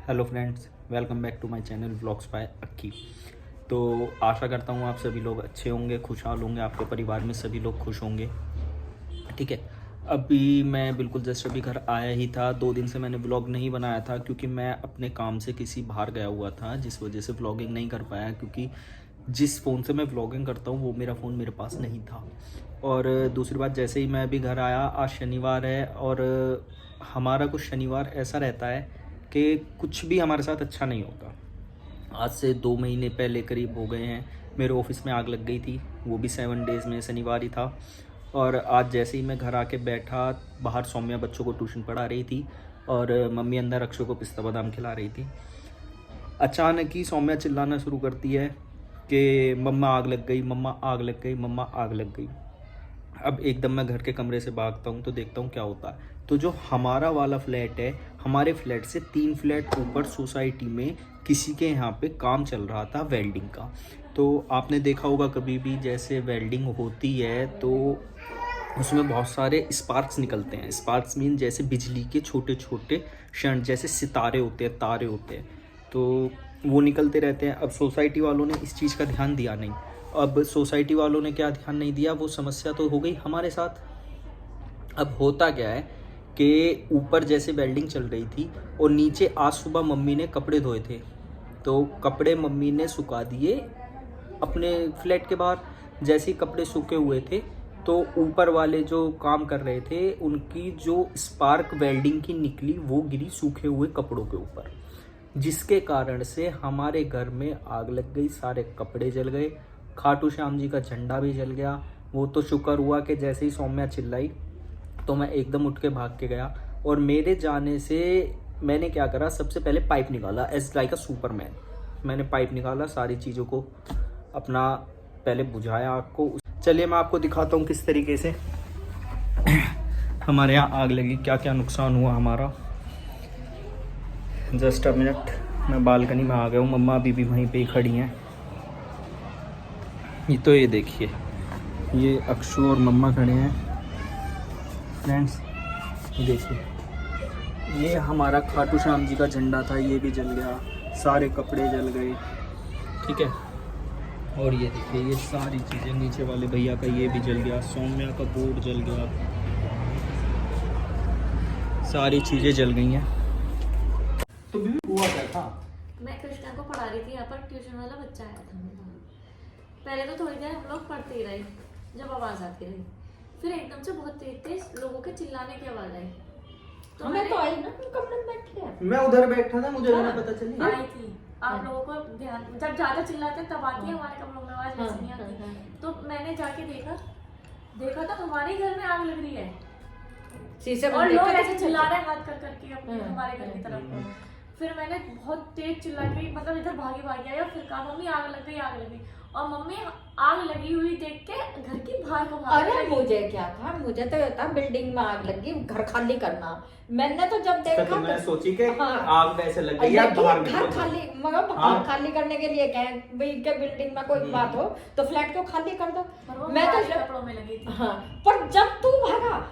Hello friends, welcome back to my channel vlogs by Akki. तो आशा करता हूँ आप सभी लोग अच्छे होंगे, खुशहाल होंगे, आपके परिवार में सभी लोग खुश होंगे। ठीक है, अभी मैं बिल्कुल जस्ट अभी घर आया ही था। 2 दिन से मैंने व्लॉग नहीं बनाया था क्योंकि मैं अपने काम से किसी बाहर गया हुआ था, जिस वजह से व्लॉगिंग नहीं कर पाया। क्योंकि जिस फ़ोन से मैं व्लॉगिंग करता हूँ वो मेरा फ़ोन मेरे पास नहीं था। और दूसरी बात, जैसे ही मैं अभी घर आया, आज शनिवार है और हमारा कुछ शनिवार ऐसा रहता है कि कुछ भी हमारे साथ अच्छा नहीं होता। आज से 2 महीने पहले करीब हो गए हैं, मेरे ऑफिस में आग लग गई थी, वो भी 7 डेज़ में, शनिवार ही था। और आज जैसे ही मैं घर आके बैठा, बाहर सौम्या बच्चों को ट्यूशन पढ़ा रही थी और मम्मी अंदर अक्षय को पिस्ता बादाम खिला रही थी। अचानक ही सौम्या चिल्लाना शुरू करती है कि मम्मा आग लग गई, मम्मा आग लग गई, मम्मा आग लग गई। अब एकदम मैं घर के कमरे से भागता हूँ तो देखता हूँ क्या होता है। तो जो हमारा वाला फ्लैट है, हमारे फ्लैट से 3 फ्लैट ऊपर सोसाइटी में किसी के यहाँ पे काम चल रहा था वेल्डिंग का। तो आपने देखा होगा कभी भी जैसे वेल्डिंग होती है तो उसमें बहुत सारे स्पार्क्स निकलते हैं। स्पार्क्स मीन जैसे बिजली के छोटे छोटे क्षण, जैसे सितारे होते हैं, तारे होते हैं, तो वो निकलते रहते हैं। अब सोसाइटी वालों ने इस चीज़ का ध्यान दिया नहीं। अब सोसाइटी वालों ने क्या ध्यान नहीं दिया, वो समस्या तो हो गई हमारे साथ। अब होता क्या है कि ऊपर जैसे वेल्डिंग चल रही थी और नीचे आज सुबह मम्मी ने कपड़े धोए थे, तो कपड़े मम्मी ने सुखा दिए अपने फ्लैट के बाहर। जैसे ही कपड़े सूखे हुए थे तो ऊपर वाले जो काम कर रहे थे उनकी जो स्पार्क वेल्डिंग की निकली वो गिरी सूखे हुए कपड़ों के ऊपर, जिसके कारण से हमारे घर में आग लग गई। सारे कपड़े जल गए, खाटू श्याम जी का झंडा भी जल गया। वो तो शुक्र हुआ कि जैसे ही सौम्या चिल्लाई तो मैं एकदम उठ के भाग के गया। और मेरे जाने से मैंने क्या करा, सबसे पहले पाइप निकाला एज लाइक अ सुपरमैन। मैंने पाइप निकाला, सारी चीज़ों को अपना पहले बुझाया आग को। चलिए मैं आपको दिखाता हूँ किस तरीके से हमारे यहाँ आग लगी, क्या क्या नुकसान हुआ हमारा। जस्ट अ मिनट, मैं बालकनी में आ गया हूँ, मम्मा अभी भी वहीं पे ही खड़ी हैं। ये देखिए, ये अक्षु और मम्मा खड़े हैं फ्रेंड्स। ये देखिए, ये हमारा खाटू श्याम जी का झंडा था, ये भी जल गया, सारे कपड़े जल गए। ठीक है, और ये देखिए ये सारी चीज़ें, नीचे वाले भैया का ये भी जल गया, सौम्या का बोर्ड जल गया, सारी चीज़ें जल गई हैं। तो भी हुआ क्या था? मैं कृष्णा को पढ़ा रही थी, यहाँ पर ट्यूशन वाला बच्चा आया था मेरे पास। पहले तो थोड़ी देर हम लोग पढ़ते ही रहे, जब आवाज आती रही, फिर एकदम से बहुत तेज तेज लोगों के चिल्लाने की आवाज आई। तो मैं तो आई ना, तुम कमरे में बैठी मैं उधर बैठा था, मुझे नहीं पता चली। आई थी। आप लोगों को ध्यान, जब ज्यादा चिल्लाते हैं तब आती है हमारे कमरों में आवाज, वैसे नहीं आती। तो मैंने जाके देखा तो हमारे घर में आग लग रही है शीशे और लोग ऐसे चिल्ला रहे हैं हाथ कर करके अपने हमारे घर की तरफ। फिर मैंने बहुत तेज चिल्ला के, मतलब इधर भागी भागी आई और फिर कहा मम्मी आग लग गई, आग लग गई। और मम्मी आग लगी हुई देख के घर की बाहर को भाग अरे मुझे क्या था, मुझे तो था बिल्डिंग में आग लगी, घर खाली करना। मैंने तो जब देखा तो मैं सोची कि हाँ, आग वैसे लग गई या बाहर घर खाली, मगर हाँ। घर खाली करने के लिए क्या भाई, क्या बिल्डिंग में कोई बात हो तो फ्लैट को खाली कर दो। मैं तो कपड़ों में लगी थी। हाँ, पर जब तू भागा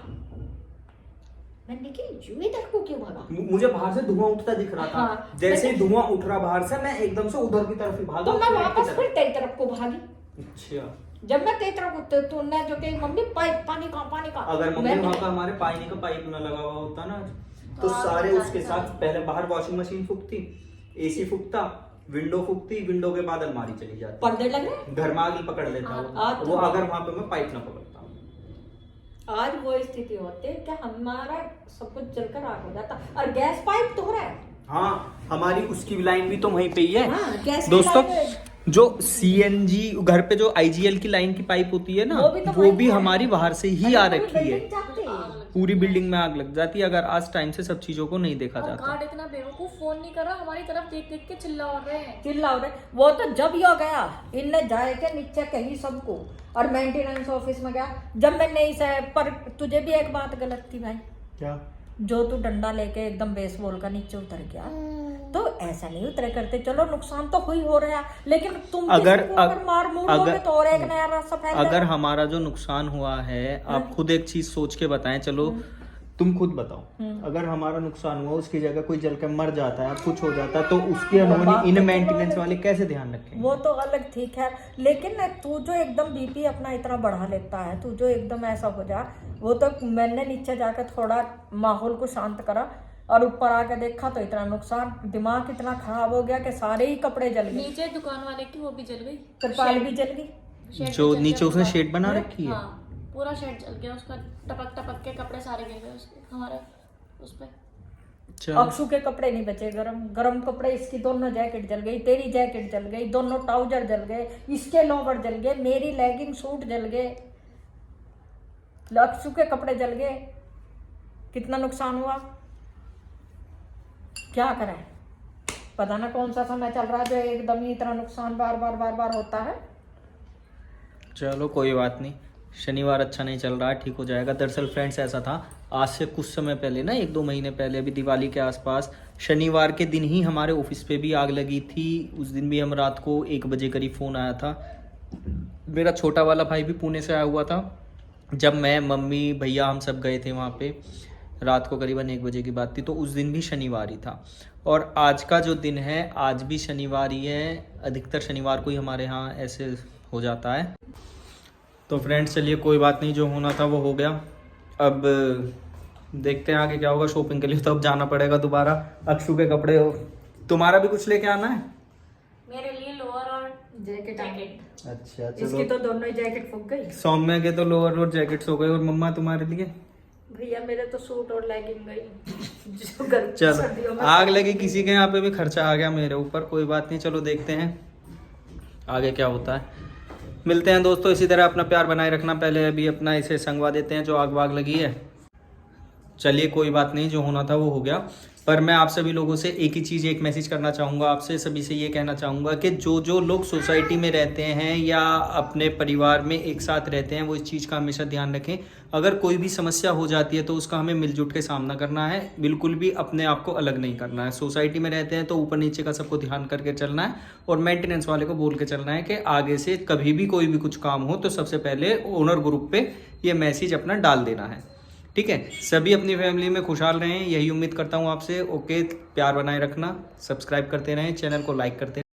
मैंने कि यू इधर को क्यों भागा? मुझे बाहर से धुआं उठता दिख रहा था। हाँ, जैसे ही धुआं उठ रहा बाहर से, मैं एकदम से उधर की तरफ ही भागा। तो मैं वापस फिर तेरी तरफ को भागी। अच्छा, जब मैं तेरी तरफ उठते तो ना जो कि मम्मी पाइप, पानी का अगर मम्मी वहाँ का हमारे पानी का पाइप ना लगा हुआ होता ना तो सारे उसके साथ पहले बाहर वॉशिंग मशीन फूकती, एसी फूकता, विंडो फूकती, विंडो के बाद अलमारी चली जाती, पर्दे लग रहे, घर में आग ही पकड़ लेता वो अगर वहाँ पे मैं पाइप ना पकड़ता। आज वो स्थिति होती है कि हमारा सब कुछ जलकर आग हो जाता। और गैस पाइप तो हो रहा है। हाँ, हमारी उसकी लाइन भी तो वहीं पे ही है। हाँ, गैस की दोस्तों, लाइन जो सीएनजी घर पे जो आईजीएल की लाइन की पाइप होती है ना, वो भी हमारी बाहर से ही आ रखी है। पूरी बिल्डिंग में आग लग जाती है अगर आज टाइम से सब चीजों को नहीं देखा जाता। गार्ड इतना बेवकूफ, फोन नहीं कर रहा, हमारी तरफ देख देख के चिल्ला रहे हैं। चिल्ला रहे। वो तो जब ही हो गया, इनने जाए के नीचे कही सबको और मेंटेनेंस ऑफिस में गया। जब मैं नहीं से, पर तुझे भी एक बात गलत थी भाई। क्या? जो तू डंडा लेके एकदम बेसबॉल का नीचे उतर गया, तो ऐसा नहीं उतरे करते। चलो नुकसान तो हुई हो रहा है, लेकिन तुम अगर मार मूर दोगे तो और एक नया रास्ता फैल अगर हमारा जो नुकसान हुआ है, आप खुद एक चीज सोच के बताएं। चलो तुम खुद बताओ, अगर हमारा नुकसान हुआ उसकी जगह कोई जल के मर जाता है, कुछ हो जाता है, तो उसकी अनहोनी इन मेंटेनेंस वाले कैसे ध्यान रखेंगे? वो तो अलग ठीक है, लेकिन तू जो एकदम बीपी अपना इतना बढ़ा लेता है, तू जो एकदम ऐसा हो जा, वो तो मैंने नीचे जाकर थोड़ा माहौल को शांत करा और ऊपर आके देखा तो इतना नुकसान, दिमाग इतना खराब हो गया कि सारे ही कपड़े जल गए। नीचे दुकान वाले की वो भी जल गई, तिरपाल भी जल गई, शेड जो भी जल नीचे गया उसने पूरा। शेड बना रखी है। हाँ पूरा शेड जल गया उसका, टपक टपक के कपड़े सारे गिर गए उसके, हमारे उस पे। चलो अक्षु के कपड़े नहीं बचे, गरम गरम कपड़े, इसकी दोनों जैकेट जल गई, तेरी जैकेट जल गई, दोनों ट्राउजर जल गए, इसके लोवर जल गए, मेरी लेगिंग सूट जल गए, अक्षु के कपड़े जल गए, कितना नुकसान हुआ। क्या करें, पता ना कौन सा समय चल रहा है जो एकदम ही इतना नुकसान बार बार होता है। चलो कोई बात नहीं, शनिवार अच्छा नहीं चल रहा है, ठीक हो जाएगा। दरअसल फ्रेंड्स ऐसा था, आज से कुछ समय पहले ना, 1-2 महीने पहले, अभी दिवाली के आसपास, शनिवार के दिन ही हमारे ऑफिस पे भी आग लगी थी। उस दिन भी हम रात को 1 बजे करीब फ़ोन आया था। मेरा छोटा वाला भाई भी पुणे से आया हुआ था। जब मैं, मम्मी, भैया हम सब गए थे वहाँ पे, रात को करीबन 1 बजे की बात थी। तो उस दिन भी शनिवार ही था, और आज का जो दिन है, आज भी शनिवार ही है। अधिकतर शनिवार को ही हमारे यहाँ ऐसे हो जाता है। तो फ्रेंड्स चलिए कोई बात नहीं, जो होना था वो हो गया। अब देखते हैं आगे क्या होगा। शॉपिंग के लिए तो अब जाना पड़ेगा दोबारा। अक्षु के कपड़े हो, तुम्हारा भी कुछ लेके आना है? मेरे लिए लोअर और जैकेट अच्छा इसकी चलो। तो दोनों ही जैकेट फूक गई। सौम्य के तो लोअर और जैकेट्स हो गए, और मम्मा तुम्हारे लिए? भैया मेरे तो सूट और लेगिंग गई जो सर्दियों चलो में आग लगी किसी के यहाँ पे भी खर्चा आ गया मेरे ऊपर, कोई बात नहीं। चलो देखते हैं आगे क्या होता है। मिलते हैं दोस्तों, इसी तरह अपना प्यार बनाए रखना। पहले अभी अपना इसे संगवा देते हैं जो आग वाग लगी है। चलिए कोई बात नहीं, जो होना था वो हो गया। पर मैं आप सभी लोगों से एक ही चीज़, एक मैसेज करना चाहूँगा। आपसे सभी से ये कहना चाहूँगा कि जो लोग सोसाइटी में रहते हैं या अपने परिवार में एक साथ रहते हैं, वो इस चीज़ का हमेशा ध्यान रखें। अगर कोई भी समस्या हो जाती है तो उसका हमें मिलजुल के सामना करना है, बिल्कुल भी अपने आप को अलग नहीं करना है। सोसाइटी में रहते हैं तो ऊपर नीचे का सबको ध्यान करके चलना है, और मेंटेनेंस वाले को बोल के चलना है कि आगे से कभी भी कोई भी कुछ काम हो तो सबसे पहले ओनर ग्रुप पे ये मैसेज अपना डाल देना है। ठीक है, सभी अपनी फैमिली में खुशहाल रहें, यही उम्मीद करता हूँ आपसे। ओके, प्यार बनाए रखना, सब्सक्राइब करते रहें, चैनल को लाइक करते रहें।